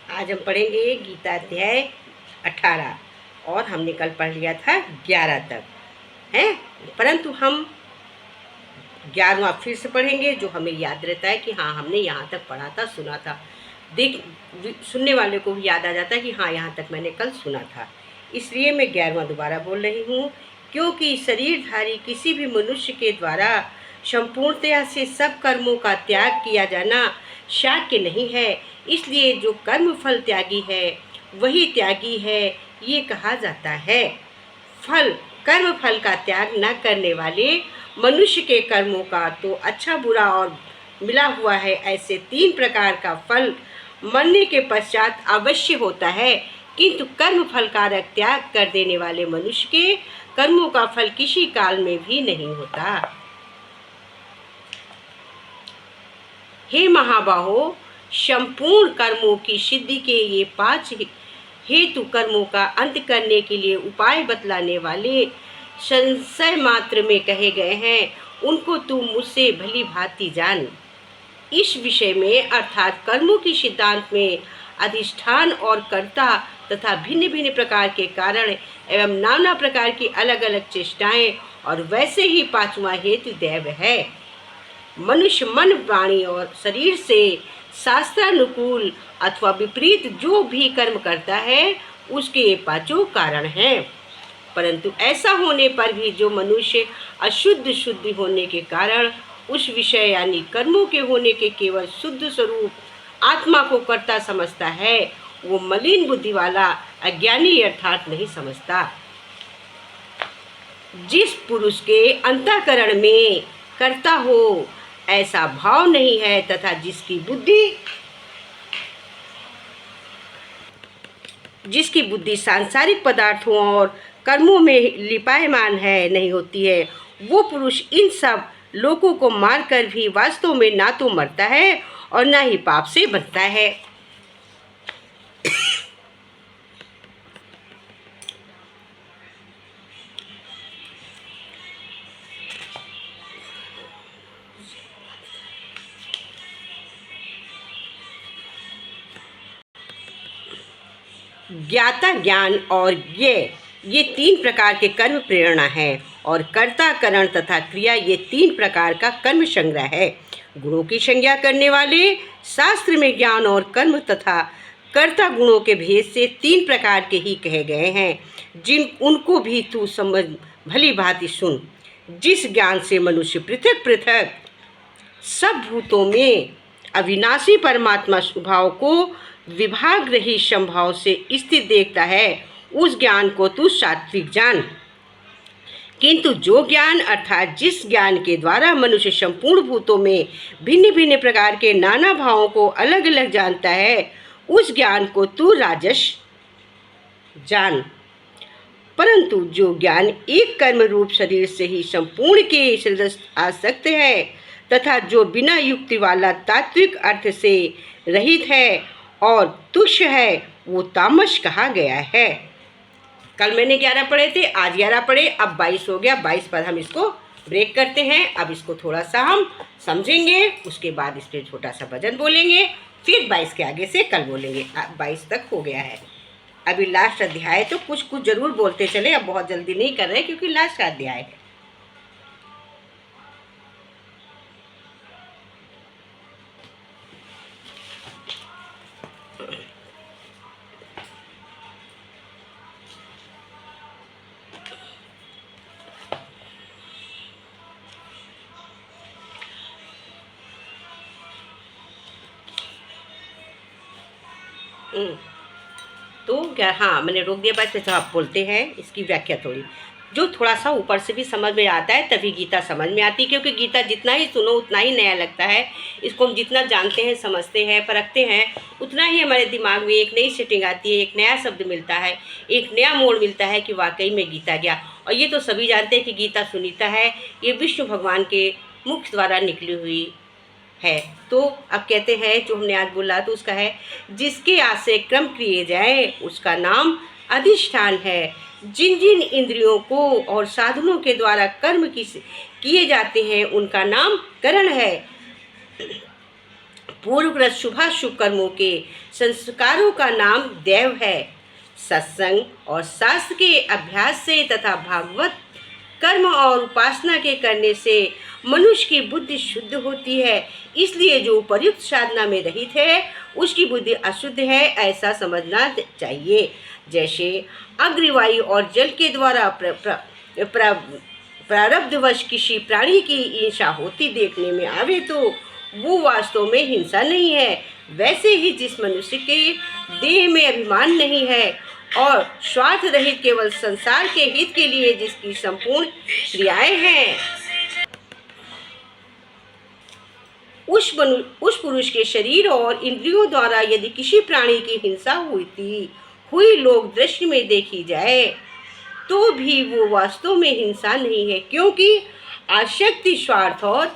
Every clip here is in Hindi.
आज हम पढ़ेंगे गीता अध्याय 18 और हमने कल पढ़ लिया था 11 तक हैं, परंतु हम 11वां फिर से पढ़ेंगे जो हमें याद रहता है कि हाँ हमने यहाँ तक पढ़ा था, सुना था। सुनने वाले को भी याद आ जाता है कि हाँ यहाँ तक मैंने कल सुना था। इसलिए मैं 11वां दोबारा बोल रही हूँ, क्योंकि शरीरधारी किसी भी मनुष्य के द्वारा संपूर्णतया से सब कर्मों का त्याग किया जाना शक्य नहीं है। इसलिए जो कर्म फल त्यागी है वही त्यागी है, ये कहा जाता है। कर्म फल का त्याग न करने वाले मनुष्य के कर्मों का तो अच्छा बुरा और मिला हुआ है। ऐसे 3 प्रकार का फल मरने के पश्चात अवश्य होता है, किंतु कर्म फल का त्याग कर देने वाले मनुष्य के कर्मों का फल किसी काल में भी नहीं होता। हे महाबाहो, संपूर्ण कर्मों की सिद्धि के ये 5 हेतु कर्मों का अंत करने के लिए उपाय बतलाने वाले संशय मात्र में कहे गए हैं, उनको तू मुझसे भली भांति जान। इस विषय में अर्थात कर्मों की सिद्धांत में अधिष्ठान और कर्ता तथा भिन्न भिन्न प्रकार के कारण एवं नाना प्रकार की अलग अलग चेष्टाएं और वैसे ही 5वां हेतु दैव है। मनुष्य मन, वाणी और शरीर से शास्त्रानुकूल अथवा विपरीत जो भी कर्म करता है उसके ये 5 कारण हैं। परंतु ऐसा होने पर भी जो मनुष्य अशुद्ध शुद्धि होने के कारण उस विषय यानी कर्मों के होने के केवल शुद्ध स्वरूप आत्मा को कर्ता समझता है, वो मलिन बुद्धि वाला अज्ञानी अर्थात नहीं समझता। जिस पुरुष के अंतःकरण में कर्ता हो ऐसा भाव नहीं है तथा जिसकी बुद्धि सांसारिक पदार्थों और कर्मों में लिपायमान है नहीं होती है, वो पुरुष इन सब लोगों को मारकर भी वास्तव में ना तो मरता है और ना ही पाप से बचता है। ज्ञाता ज्ञान और ये 3 प्रकार के कर्म प्रेरणा है, और कर्ता करण तथा क्रिया ये 3 प्रकार का कर्म संग्रह है। गुणों की संज्ञा करने वाले शास्त्र में ज्ञान और कर्म तथा कर्ता गुणों के भेद से 3 प्रकार के ही कहे गए हैं, उनको भी तू समझ भली भांति सुन। जिस ज्ञान से मनुष्य पृथक पृथक सब भूतों में अविनाशी परमात्मा स्वभाव को विभाग रहित संभाव से स्थित देखता है, उस ज्ञान को तू सात्विक जान। किंतु जो ज्ञान अर्थात जिस ज्ञान के द्वारा मनुष्य संपूर्ण भूतों में भिन्न भिन्न प्रकार के नाना भावों को अलग अलग जानता है, उस ज्ञान को तू राजस जान। परंतु जो ज्ञान एक कर्म रूप शरीर से ही संपूर्ण के सदस्य आसक्त है तथा जो बिना युक्ति वाला तात्विक अर्थ से रहित है और तुच्छ है, वो तामस कहा गया है। कल मैंने 11 पढ़े थे, आज 11 पढ़े, अब 22 हो गया। 22 पर हम इसको ब्रेक करते हैं। अब इसको थोड़ा सा हम समझेंगे, उसके बाद इस पर छोटा सा भजन बोलेंगे, फिर 22 के आगे से कल बोलेंगे। 22 तक हो गया है। अभी लास्ट अध्याय तो कुछ कुछ जरूर बोलते चले, अब बहुत जल्दी नहीं कर रहे क्योंकि लास्ट अध्याय है। तो क्या, हाँ मैंने रोक दिया बात, तो आप बोलते हैं इसकी व्याख्या थोड़ी, जो थोड़ा सा ऊपर से भी समझ में आता है तभी गीता समझ में आती है। क्योंकि गीता जितना ही सुनो उतना ही नया लगता है। इसको हम जितना जानते हैं, समझते हैं, परखते हैं, उतना ही हमारे दिमाग में एक नई सेटिंग आती है, एक नया शब्द मिलता है, एक नया मोड़ मिलता है कि वाकई में गीता गया। और ये तो सभी जानते हैं कि गीता सुनीता है, ये विष्णु भगवान के मुख द्वारा निकली हुई है। तो अब कहते हैं जो हमने आज बोला तो उसका है, जिसके आशय क्रम किए जाए उसका नाम अधिष्ठान है। जिन जिन इंद्रियों को और साधनों के द्वारा कर्म किए जाते हैं उनका नाम करण है। पूर्वकृत शुभाशुभ कर्मों के संस्कारों का नाम दैव है। सत्संग और शास्त्र के अभ्यास से तथा भागवत कर्म और उपासना के करने से मनुष्य की बुद्धि शुद्ध होती है। इसलिए जो उपयुक्त साधना में रहित है उसकी बुद्धि अशुद्ध है, ऐसा समझना चाहिए। जैसे अग्निवायु और जल के द्वारा प्रारब्धवश किसी प्राणी की हिंसा होती देखने में आवे तो वो वास्तव में हिंसा नहीं है। वैसे ही जिस मनुष्य के देह में अभिमान नहीं है और स्वार्थ रहित केवल संसार के हित के लिए जिसकी संपूर्ण क्रियाएं हैं, उस पुरुष के शरीर और इंद्रियों द्वारा यदि किसी प्राणी की हिंसा हुई लोग दृष्टि में देखी जाए तो भी वो वास्तव में हिंसा नहीं है, क्योंकि आसक्ति, स्वार्थ और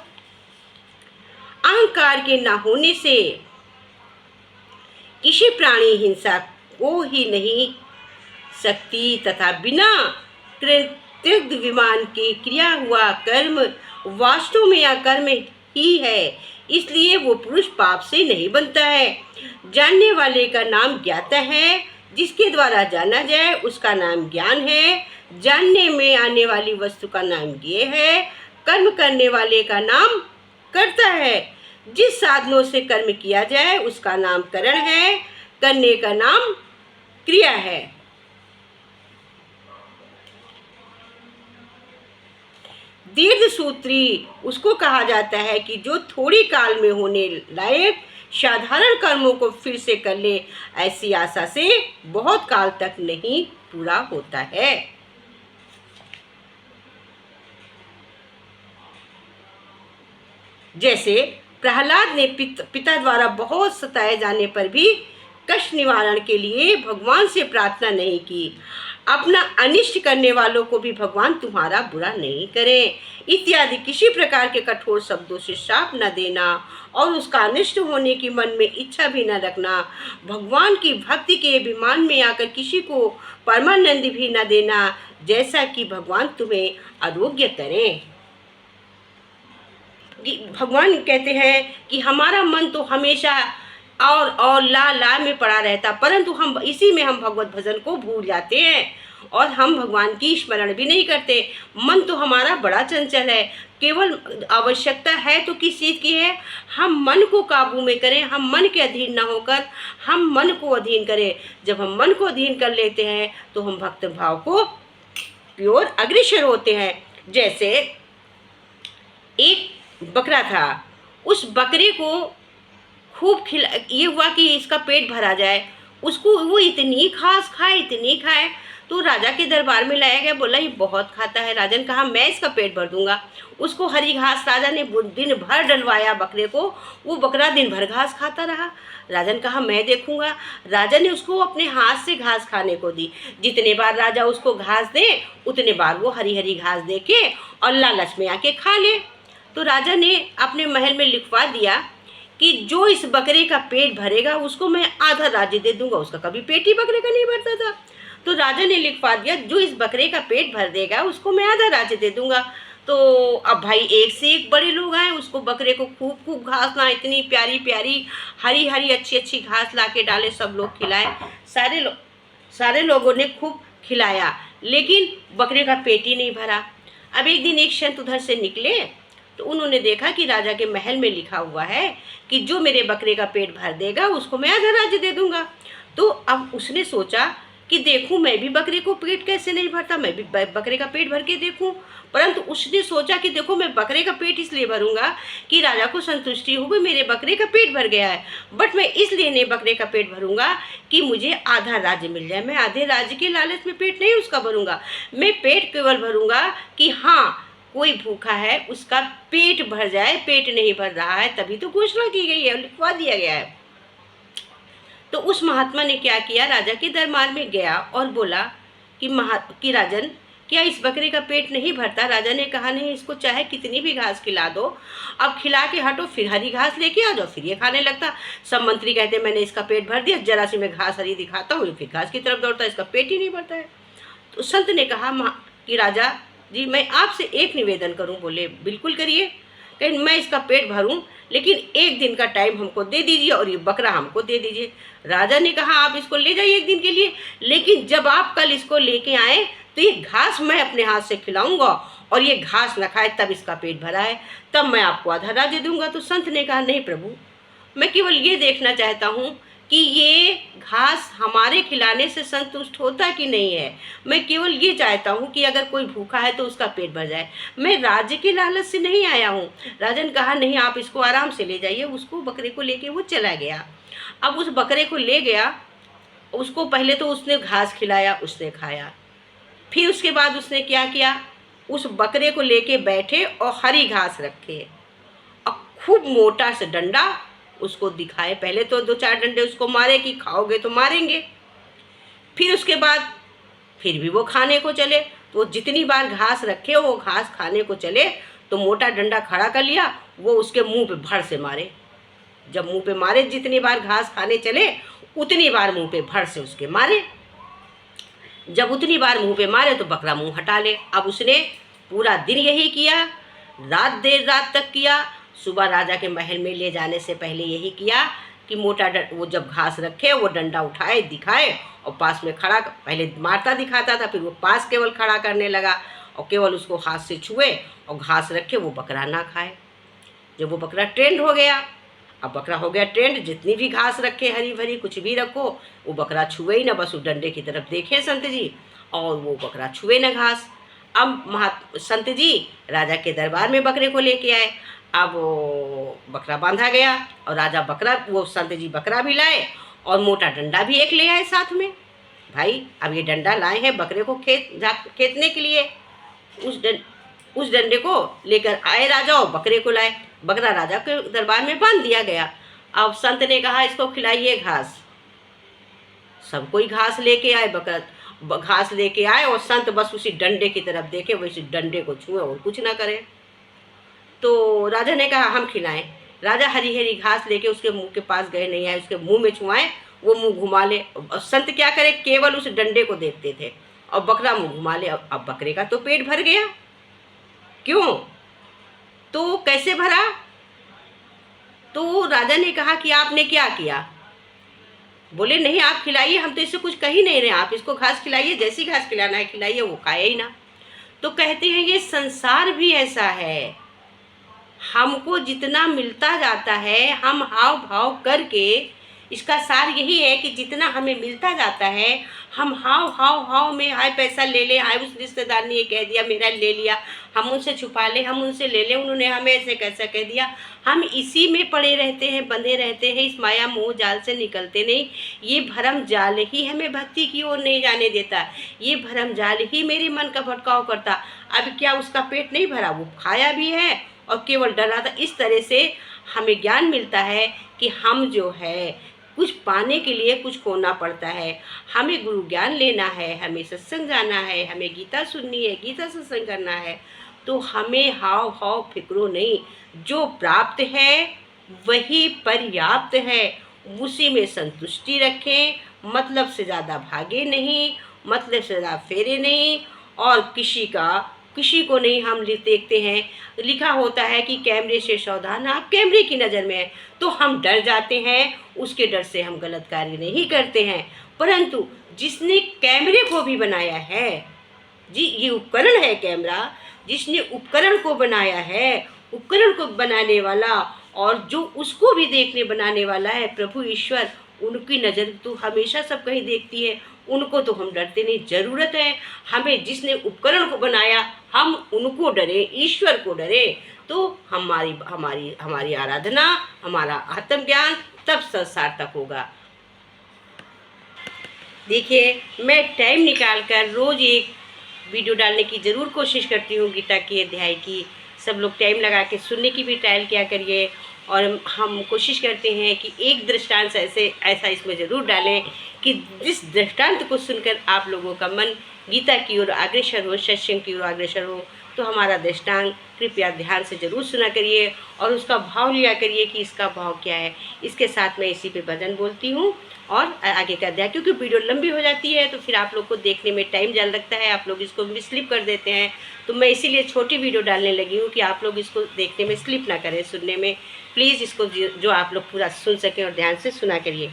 अहंकार के न होने से किसी प्राणी हिंसा को ही नहीं सकती तथा बिना कृतज्ञ विमान के क्रिया हुआ कर्म वास्तव में अकर्म ही है। इसलिए वो पुरुष पाप से नहीं बनता है। जानने वाले का नाम ज्ञाता है, जिसके द्वारा जाना जाए उसका नाम ज्ञान है। जानने में आने वाली वस्तु का नाम ज्ञेय है। कर्म करने वाले का नाम कर्ता है। जिस साधनों से कर्म किया जाए उसका नाम करण है। करने का नाम क्रिया है। दीर्घ सूत्री उसको कहा जाता है कि जो थोड़ी काल में होने लायक साधारण कर्मों को फिर से कर ले, ऐसी आशा से बहुत काल तक नहीं पूरा होता है। जैसे प्रहलाद ने पिता द्वारा बहुत सताए जाने पर भी कष्ट निवारण के लिए भगवान से प्रार्थना नहीं की। अपना अनिष्ट करने वालों को भी भगवान तुम्हारा बुरा नहीं करें इत्यादि किसी प्रकार के कठोर शब्दों से शाप न देना और उसका अनिष्ट होने की मन में इच्छा भी न रखना। भगवान की भक्ति के अभिमान में आकर किसी को परमानंद भी न देना, जैसा कि भगवान तुम्हें आरोग्य करें। भगवान कहते हैं कि हमारा मन तो हमेशा और ला में पड़ा रहता, परंतु हम इसी में हम भगवत भजन को भूल जाते हैं और हम भगवान की स्मरण भी नहीं करते। मन तो हमारा बड़ा चंचल है। केवल आवश्यकता है तो किस चीज़ की है? हम मन को काबू में करें, हम मन के अधीन न होकर हम मन को अधीन करें। जब हम मन को अधीन कर लेते हैं तो हम भक्त भाव को प्योर अग्रसर होते हैं। जैसे एक बकरा था, उस बकरे को खूब ये हुआ कि इसका पेट भरा जाए। उसको वो इतनी घास खाए तो राजा के दरबार में लाया गया। बोला ये बहुत खाता है। राजा ने कहा मैं इसका पेट भर दूंगा। उसको हरी घास राजा ने दिन भर डलवाया बकरे को। वो बकरा दिन भर घास खाता रहा। राजा ने कहा मैं देखूंगा। राजा ने उसको अपने हाथ से घास खाने को दी। जितने बार राजा उसको घास दे उतने बार वो हरी हरी घास दे के और लालच में आके खा ले। तो राजा ने अपने महल में लिखवा दिया कि जो इस बकरे का पेट भरेगा उसको मैं आधा राज्य दे दूंगा। उसका कभी पेट ही बकरे का नहीं भरता था। तो राजा ने लिखवा दिया जो इस बकरे का पेट भर देगा उसको मैं आधा राज्य दे दूंगा। तो अब भाई एक से एक बड़े लोग आए, उसको बकरे को खूब घास ला, इतनी प्यारी प्यारी हरी हरी अच्छी अच्छी घास ला के डाले, सब लोग खिलाए। सारे लोगों ने खूब खिलाया, लेकिन बकरे का पेट ही नहीं भरा। अब एक दिन एक संत उधर से निकले तो उन्होंने देखा कि राजा के महल में लिखा हुआ है कि जो मेरे बकरे का पेट भर देगा उसको मैं आधा राज्य दे दूंगा। तो अब उसने सोचा कि देखूं मैं भी बकरे को पेट कैसे नहीं भरता, मैं भी बकरे का पेट भर के देखूं। परंतु उसने सोचा कि देखो मैं बकरे का पेट इसलिए भरूंगा कि राजा को संतुष्टि हो, मेरे बकरे का पेट भर गया है। बट मैं इसलिए नहीं बकरे का पेट भरूंगा कि मुझे आधा राज्य मिल जाए। मैं आधे राज्य के लालच में पेट नहीं उसका भरूंगा। मैं पेट केवल भरूंगा कि हाँ कोई भूखा है उसका पेट भर जाए। पेट नहीं भर रहा है तभी तो घोषणा की गई है, लिखवा दिया गया है। तो उस महात्मा ने क्या किया, राजा के दरबार में गया और बोला कि राजन क्या इस बकरे का पेट नहीं भरता? राजा ने कहा नहीं, इसको चाहे कितनी भी घास खिला दो, अब खिला के हटो फिर हरी घास लेके आ जाओ, फिर ये खाने लगता। सब मंत्री कहते मैंने इसका पेट भर दिया, जरा सी मैं घास हरी दिखाता हूँ फिर घास की तरफ दौड़ता, इसका पेट ही नहीं भरता है। तो संत ने कहा कि राजा जी मैं आपसे एक निवेदन करूं। बोले बिल्कुल करिए। कहीं मैं इसका पेट भरूं, लेकिन 1 दिन का टाइम हमको दे दीजिए और ये बकरा हमको दे दीजिए। राजा ने कहा आप इसको ले जाइए 1 दिन के लिए, लेकिन जब आप कल इसको लेके आए तो ये घास मैं अपने हाथ से खिलाऊंगा और ये घास न खाए तब इसका पेट भरा है, तब मैं आपको आधा राज्य दूंगा। तो संत ने कहा नहीं प्रभु, मैं केवल ये देखना चाहता हूँ कि ये घास हमारे खिलाने से संतुष्ट होता कि नहीं है। मैं केवल ये चाहता हूँ कि अगर कोई भूखा है तो उसका पेट भर जाए, मैं राज्य के लालच से नहीं आया हूँ। राजन कहा नहीं, आप इसको आराम से ले जाइए। उसको बकरे को लेके वो चला गया। अब उस बकरे को ले गया, उसको पहले तो उसने घास खिलाया, उसने खाया। फिर उसके बाद उसने क्या किया, उस बकरे को लेके बैठे और हरी घास रखे और खूब मोटा सा डंडा उसको दिखाए। पहले तो 2-4 डंडे उसको मारे कि खाओगे तो मारेंगे। फिर उसके बाद फिर भी वो खाने को चले, तो जितनी बार घास रखे वो घास खाने को चले तो मोटा डंडा खड़ा कर लिया, वो उसके मुंह पे भर से मारे। जब मुंह पे मारे, जितनी बार घास खाने चले उतनी बार मुंह पे भर से उसके मारे। जब उतनी बार मुंह पे मारे तो बकरा मुंह हटा ले। अब उसने पूरा दिन यही किया, देर रात तक किया। सुबह राजा के महल में ले जाने से पहले यही किया कि मोटा वो जब घास रखे वो डंडा उठाए, दिखाए और पास में खड़ा, पहले मारता दिखाता था, फिर वो पास केवल खड़ा करने लगा और केवल उसको हाथ से छुए और घास रखे वो बकरा ना खाए। जब वो बकरा ट्रेंड हो गया, अब बकरा हो गया ट्रेंड, जितनी भी घास रखे हरी भरी कुछ भी रखो वो बकरा छुए ही ना, बस उस डंडे की तरफ देखे संत जी और वो बकरा छुए ना घास। अब संत जी राजा के दरबार में बकरे को लेके आए। अब वो बकरा बांधा गया और राजा बकरा, वो संत जी बकरा भी लाए और मोटा डंडा भी एक ले आए साथ में। भाई अब ये डंडा लाए हैं बकरे को खेतने के लिए, उस डंडे को लेकर आए राजा और बकरे को लाए। बकरा राजा के दरबार में बांध दिया गया। अब संत ने कहा इसको खिलाइए घास। सब कोई घास लेके आए, बकरा घास लेके आए और संत बस उसी डंडे की तरफ देखे, वैसे डंडे को छुए और कुछ ना करे। तो राजा ने कहा हम खिलाएं। राजा हरी हरी घास लेके उसके मुंह के पास गए, नहीं आए, उसके मुंह में छुआएं, वो मुंह घुमा ले। और संत क्या करे, केवल उस डंडे को देखते थे और बकरा मुंह घुमा ले। अब बकरे का तो पेट भर गया। क्यों? तो कैसे भरा? तो राजा ने कहा कि आपने क्या किया? बोले नहीं आप खिलाइए, हम तो इससे कुछ कह ही नहीं रहे, आप इसको घास खिलाइए, जैसी घास खिलाना है खिलाइए, वो खाए ही ना। तो कहते हैं ये संसार भी ऐसा है, हमको जितना मिलता जाता है हम हाव भाव करके, इसका सार यही है कि जितना हमें मिलता जाता है हम हाव में हाय पैसा ले ले, हाय उस रिश्तेदार ने ये कह दिया मेरा ले लिया, हम उनसे छुपा ले, हम उनसे ले ले, उन्होंने हमें ऐसे कैसा कह दिया, हम इसी में पड़े रहते हैं, बंधे रहते हैं, इस माया मोह जाल से निकलते नहीं। ये भरम जाल ही हमें भक्ति की ओर नहीं जाने देता, ये भरम जाल ही मेरे मन का भटकाव करता। अब क्या उसका पेट नहीं भरा, वो खाया भी है और केवल डरा था। इस तरह से हमें ज्ञान मिलता है कि हम जो है कुछ पाने के लिए कुछ खोना पड़ता है, हमें गुरु ज्ञान लेना है, हमें सत्संग जाना है, हमें गीता सुननी है, गीता सत्संग करना है, तो हमें हाव भाव फिक्रो नहीं, जो प्राप्त है वही पर्याप्त है, उसी में संतुष्टि रखें, मतलब से ज़्यादा भागे नहीं, मतलब से ज़्यादा फेरे नहीं, और किसी को नहीं हम देखते हैं, लिखा होता है कि कैमरे से सावधान, आप कैमरे की नज़र में है तो हम डर जाते हैं, उसके डर से हम गलत कार्य नहीं करते हैं। परंतु जिसने कैमरे को भी बनाया है, जी ये उपकरण है कैमरा, जिसने उपकरण को बनाया है, उपकरण को बनाने वाला और जो उसको भी देखने बनाने वाला है प्रभु ईश्वर, उनकी नज़र तो हमेशा सब कहीं देखती है, उनको तो हम डरते नहीं। ज़रूरत है हमें जिसने उपकरण को बनाया हम उनको डरे, ईश्वर को डरे, तो हमारी आराधना, हमारा आत्मज्ञान तब सार्थक होगा। देखिए मैं टाइम निकाल कर रोज़ एक वीडियो डालने की ज़रूर कोशिश करती हूँ गीता के अध्याय की। सब लोग टाइम लगा के सुनने की भी ट्रायल किया करिए, और हम कोशिश करते हैं कि एक दृष्टांत ऐसा इसमें ज़रूर डालें कि जिस दृष्टांत को सुनकर आप लोगों का मन गीता की ओर अग्रसर हो, सत्संग की ओर अग्रसर हो। तो हमारा दृष्टांत कृपया ध्यान से ज़रूर सुना करिए और उसका भाव लिया करिए कि इसका भाव क्या है। इसके साथ मैं इसी पे भजन बोलती हूँ और आगे का अध्याय, क्योंकि वीडियो लंबी हो जाती है तो फिर आप लोग को देखने में टाइम ज़्यादा लगता है, आप लोग इसको स्लिप कर देते हैं। तो मैं इसीलिए छोटी वीडियो डालने लगी हूँ कि आप लोग इसको देखने में स्लिप ना करें, सुनने में। प्लीज़ इसको जो आप लोग पूरा सुन सकें और ध्यान से सुना करिए।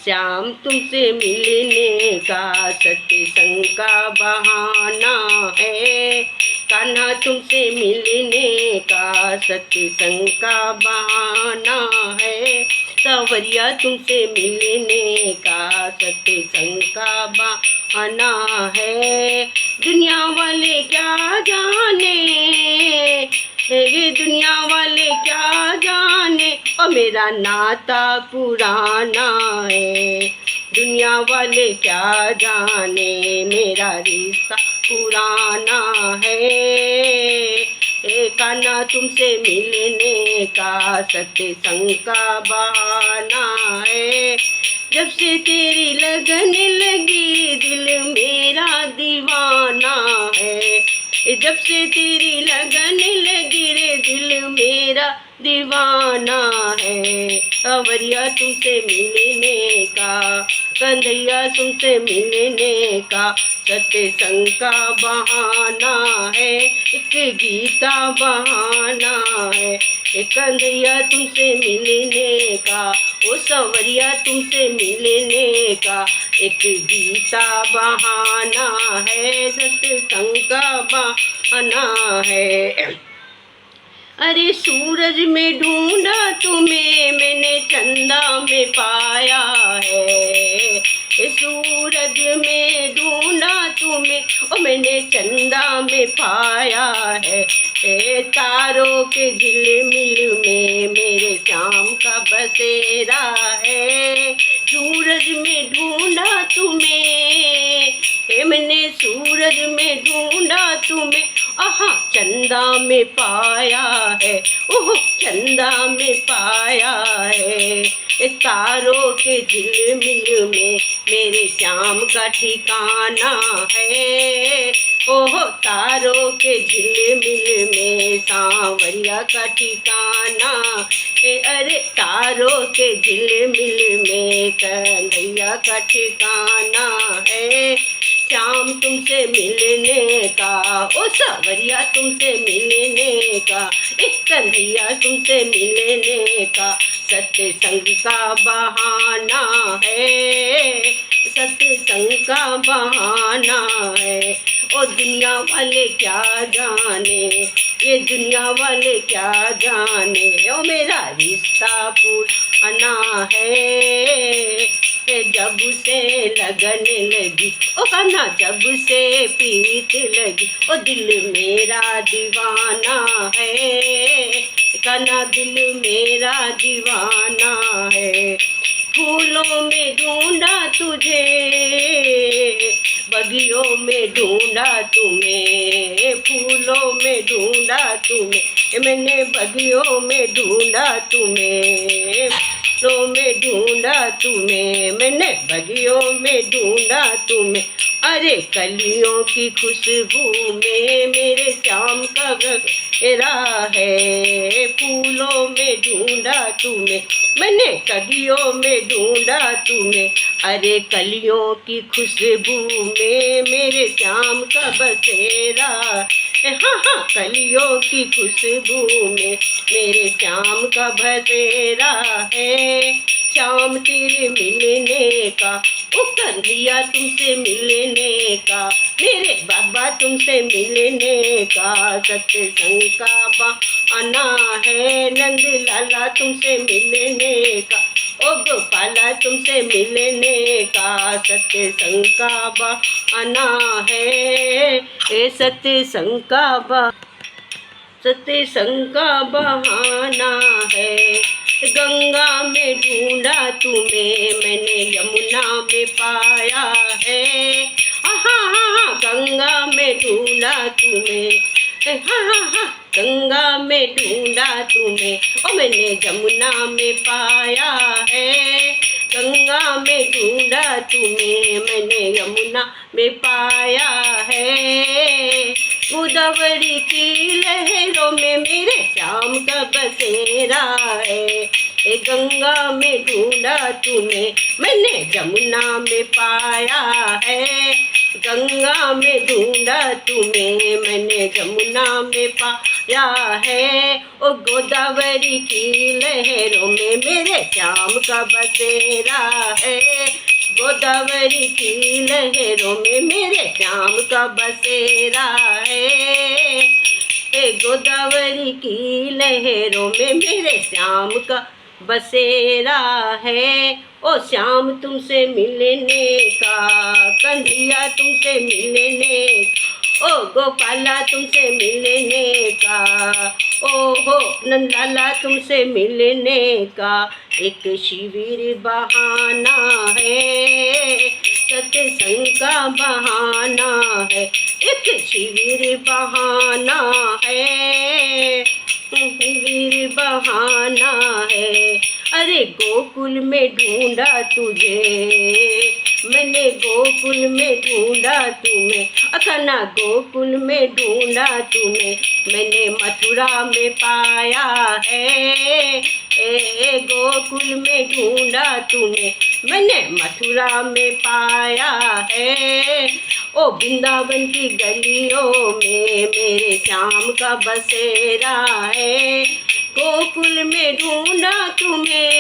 श्याम तुमसे मिलने का सत्संग का बहाना है, कान्हा तुमसे मिलने का सत्संग का बहाना है, सावरिया तुमसे मिलने का सत्संग का बहाना है। दुनिया वाले क्या जाने, ये दुनिया वाले क्या जाने, और मेरा नाता पुराना है। दुनिया वाले क्या जाने, मेरा रिश्ता पुराना है। कान्हा तुमसे मिलने का सत्संग का बहाना है। जब से तेरी लगन लगी दिल मेरा दीवाना है, जब से तेरी लगन लगी रे दिल मेरा दीवाना है। कंवरिया तुमसे मिलने का, कंधैया तुमसे मिलने का सत्संग का बहाना है, एक गीता बहाना है। एक कंधैया तुमसे मिलने का, ओ संवरिया तुमसे मिलने का एक गीता बहाना है, सत्संग का बहाना है। अरे सूरज में ढूंढा तुम्हें मैंने चंदा में पाया है, सूरज में ढूंढा तुम्हें और मैंने चंदा में पाया है। तारों के झिलमिल में मेरे श्याम का बसेरा है। सूरज में ढूंढा तुम्हें मैंने, सूरज में ढूंढा तुम्हें, आहा चंदा में पाया है, ओह चंदा में पाया है। तारों के झिलमिल में मेरे श्याम का ठिकाना है, ओह तारों के झिलमिल में सांवरिया का ठिकाना। अरे तारों के झिलमिल में कन्हैया का ठिकाना है। श्याम तुमसे मिलने का, ओ सांवरिया तुमसे मिलने का, एक कन्हैया तुमसे मिलने का सत्संग का बहाना है, सत्संग का बहाना है। और दुनिया वाले क्या जाने, ये दुनिया वाले क्या जाने, ओ मेरा रिश्ता पुराना है। जब से लगन लगी ओ कान्हा, जब से प्रीत लगी ओ दिल मेरा दीवाना है, कान्हा दिल मेरा दीवाना है। फूलों में ढूंढा तुझे, बगियों में ढूंढा तुम्हें, फूलों में ढूंढा तुम्हें मैंने, बगियों में ढूंढा तुम्हें, फूलों में ढूंढा तुम्हें मैंने, बगियों में ढूंढा तुम्हें। अरे कलियों की खुशबू में मेरे श्याम का घेरा है। फूलों में ढूंढा तुम्हें मैंने, कलियों में ढूंढा तुम्हें। अरे कलियों की खुशबू में मेरे श्याम का बसेरा, हाँ हाँ कलियों की खुशबू में मेरे श्याम का बसेरा है। श्याम तेरे मिलने का, ओ कन्हैया तुमसे मिलने का, मेरे बाबा तुमसे मिलने का सत्संग का बहाना है। नंद लाला तुमसे मिलने का, ओ गोपाला तुमसे मिलने का सत्संग का बहाना है। सत्संग का सत्संग का बहाना है। गंगा में ढूंढा तुम्हें मैंने, यमुना में पाया है। हाँ गंगा में ढूंढा तुम्हें, हाँ गंगा में ढूंढा तुम्हें और मैंने यमुना में पाया है। गंगा में ढूंढा तुम्हें मैंने, यमुना में पाया है। गोदावरी की लहरों में मेरे श्याम का बसेरा है। ए गंगा में ढूंढा तुम्हें मैंने जमुना में पाया है। गंगा में ढूंढा तुम्हें मैंने जमुना में पाया है। ओ गोदावरी की लहरों में मेरे श्याम का बसेरा है। गोदावरी की लहरों में मेरे श्याम का बसेरा है। ए गोदावरी की लहरों में मेरे श्याम का बसेरा है। ओ श्याम तुमसे मिलने का, कन्हैया तुमसे मिलने, ओ गोपाला तुमसे मिलने का, ओ हो नंदलाला तुमसे मिलने का एक शिविर बहाना है। सत्संग का बहाना है, एक शिविर बहाना है, शिविर बहाना है। अरे गोकुल में ढूंढा तुझे मैंने, गोकुल में ढूंढा तुम्हें, अखना गोकुल में ढूंढा तुम्हें मैंने मथुरा में पाया है। ए गोकुल में ढूंढा तुम्हें मैंने मथुरा में पाया है। ओ वृंदावन की गलियों में मेरे श्याम का बसेरा है। गोकुल में ढूंढा तुम्हें,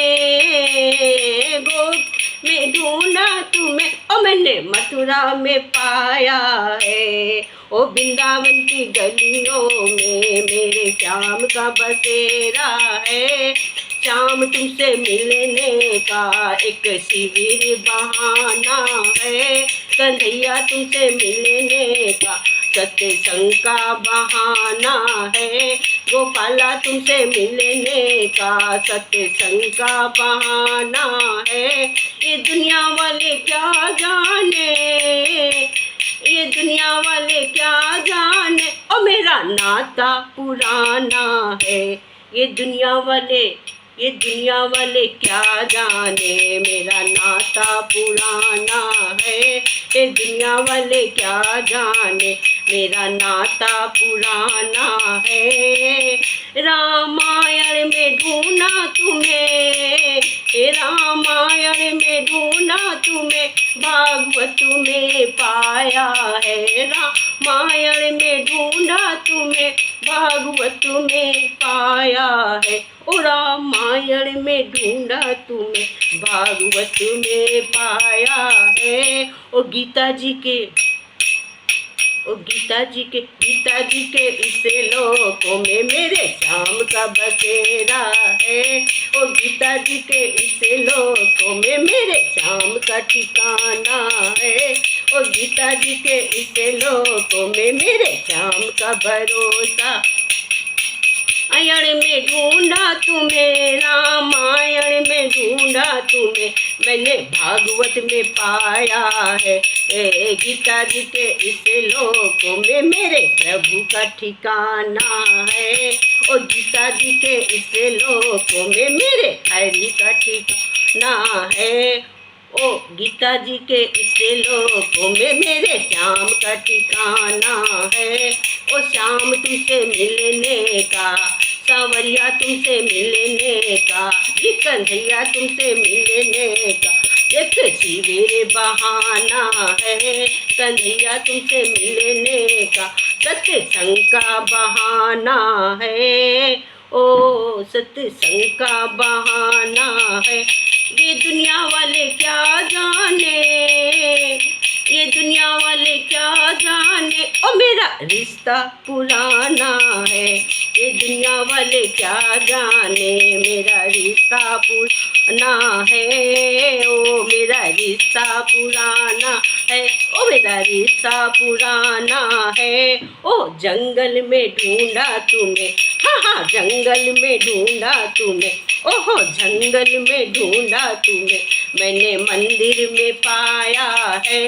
गोकुल में ढूंढा तुम्हें, ओ मैंने मथुरा में पाया है। ओ वृंदावन की गलियों में मेरे श्याम का बसेरा है। श्याम तुमसे मिलने का एक शिविर बहाना है। कन्हैया तुमसे मिलने का सत्संग का बहाना है। गोपाला तुमसे मिलने का सत्संग का बहाना है। ये दुनिया वाले क्या जाने, ये दुनिया वाले क्या जाने, ओ मेरा नाता पुराना है। ये दुनिया वाले क्या जाने मेरा नाता पुराना है। ये दुनिया वाले क्या जाने मेरा नाता पुराना है। रामायण में ढूंढा तुम्हें, रामायण में ढूंढा तुम्हें भागवत में पाया है। रामायण में ढूंढा तुम्हें भागवत में पाया है। ओ रामायण में ढूंढा तुम्हें भागवत में पाया है। ओ गीता जी के इस लोकों में मेरे श्याम का बसेरा है। ओ गीता जी के इस लोकों में मेरे श्याम का ठिकाना है। ओ गीता जी के इस लोकों में मेरे श्याम का भरोसा। रामायण में ढूंढा तुम्हें, रामायण में ढूंढा तुम्हें मैंने भागवत में पाया है। ए गीता जी के इस लोकों में मेरे प्रभु का ठिकाना है। ओ गीता जी के इस लोकों में मेरे हरि का ठिकाना है। ओ गीता जी के इस लोकों में मेरे श्याम का ठिकाना है। ओ श्याम तुमसे मिलने का, सांवरिया तुमसे मिलने का, कन्हैया तुमसे मिलने का एक शिविर बहाना है। कन्हैया तुमसे मिलने का सत्संग का बहाना है। ओ सत्संग का बहाना है। ये दुनिया वाले क्या जाने, ये दुनिया वाले क्या जाने, ओ मेरा रिश्ता पुराना है। ये दुनिया वाले क्या जाने मेरा रिश्ता पुराना है। ओ मेरा रिश्ता पुराना है, ओ मेरा रिश्ता पुराना है। ओ जंगल में ढूंढा तुम्हें, हाँ हाँ जंगल में ढूंढा तुम्हें, ओहो जंगल में ढूंढा तुम्हें मैंने मंदिर में पाया है।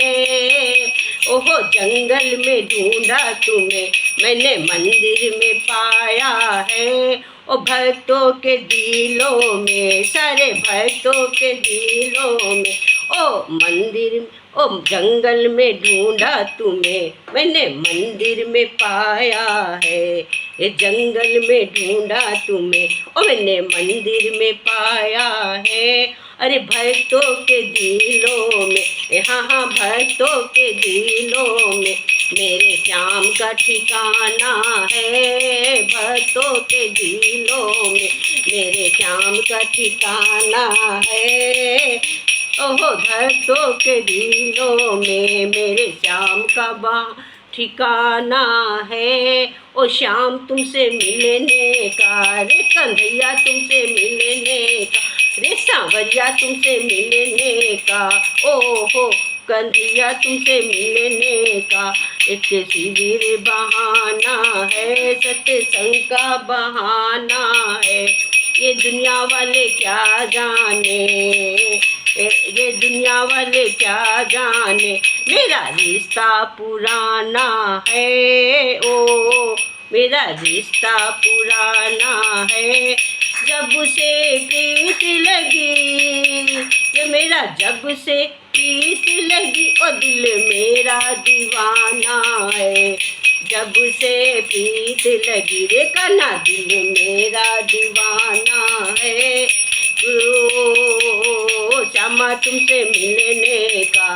ओहो जंगल में ढूंढा तुम्हें मैंने मंदिर में पाया है। ओ भक्तों के दिलों में, सारे भक्तों के दिलों में, ओ मंदिर ओ जंगल में ढूंढा तुम्हें मैंने मंदिर में पाया है। ये जंगल में ढूंढा तुम्हें ओ मैंने मंदिर में पाया है। अरे भक्तों के दिलों में, हाँ हाँ भक्तों के दिलों में मेरे श्याम का ठिकाना है। भक्तों के दिलों में मेरे श्याम का ठिकाना है। ओहो भक्तों के दिलों में मेरे श्याम का ठिकाना है। ओ श्याम तुमसे मिलने का, रे कन्हैया तुमसे मिलने का, रे सांवरिया तुमसे मिलने का, ओहो कन्हैया तुमसे मिलने का। एक शिविर बहाना है, सत्संग का बहाना है। ये दुनिया वाले क्या जाने, ये दुनिया वाले क्या जाने, मेरा रिश्ता पुराना है। ओ मेरा रिश्ता पुराना है। जब से प्रीत लगी, ये मेरा जब से प्रीत लगी, ओ दिल मेरा दीवाना है। जब से प्रीत लगी रे कान्हा दिल मेरा दीवाना है। ओ श्यामा तुमसे मिलने का,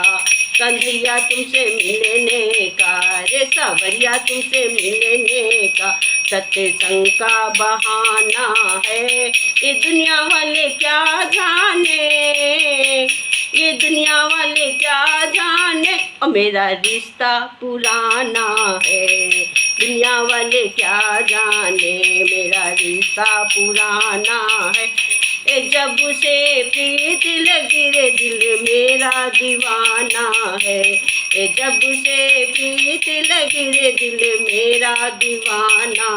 कन्हैया तुमसे मिलने का, रे सांवरिया तुमसे मिलने का, सत्संग का बहाना है। ये दुनिया वाले क्या जाने, ये दुनिया वाले क्या जाने, और मेरा रिश्ता पुराना है। दुनिया वाले क्या जाने, मेरा रिश्ता पुराना है। जब से प्रीत लगी रे दिल मेरा दीवाना है। जब से प्रीत लगी रे दिल मेरा दीवाना,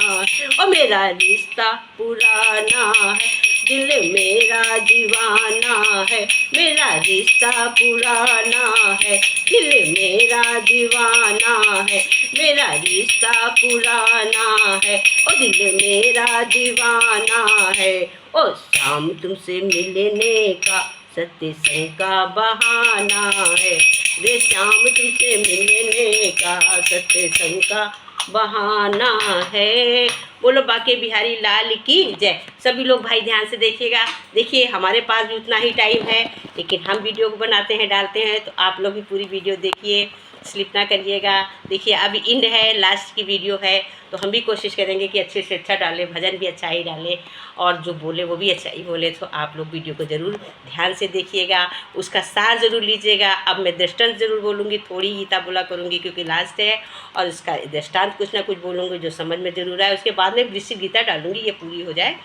और मेरा रिश्ता पुराना है। दिल मेरा दीवाना है, मेरा रिश्ता पुराना है। दिल मेरा दीवाना है, मेरा रिश्ता पुराना है। ओ दिल मेरा दीवाना है। ओ शाम तुमसे मिलने का सत्संग का बहाना है। रे शाम तुमसे मिलने का सत्संग का बहाना है। बोलो बाके बिहारी लाल की जय। सभी लोग भाई ध्यान से देखिएगा। देखिए हमारे पास भी उतना ही टाइम है, लेकिन हम वीडियो को बनाते हैं डालते हैं, तो आप लोग भी पूरी वीडियो देखिए, स्लिप ना करिएगा। देखिए अभी इंड है, लास्ट की वीडियो है, तो हम भी कोशिश करेंगे कि अच्छे से अच्छा डालें, भजन भी अच्छा ही डालें और जो बोले वो भी अच्छा ही बोले। तो आप लोग वीडियो को ज़रूर ध्यान से देखिएगा, उसका सार ज़रूर लीजिएगा। अब मैं दृष्टांत ज़रूर बोलूँगी, थोड़ी गीता बोला करूँगी क्योंकि लास्ट है, और उसका दृष्टांत कुछ ना कुछ बोलूँगी जो समझ में ज़रूर आए। उसके बाद में वृश्चिक गीता डालूँगी, ये पूरी हो जाए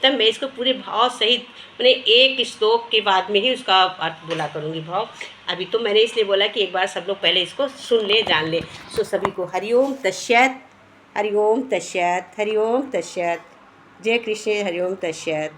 तब मैं इसको पूरे भाव सहित मैंने एक श्लोक के बाद में ही उसका अर्थ बोला करूँगी भाव। अभी तो मैंने इसलिए बोला कि एक बार सब लोग पहले इसको सुन ले, जान ले। सो सभी को हरिओम तस्सैत, हरिओम तस्सैत, हरिओम तस्सैत। जय कृष्ण, हरिओम तस्सैत।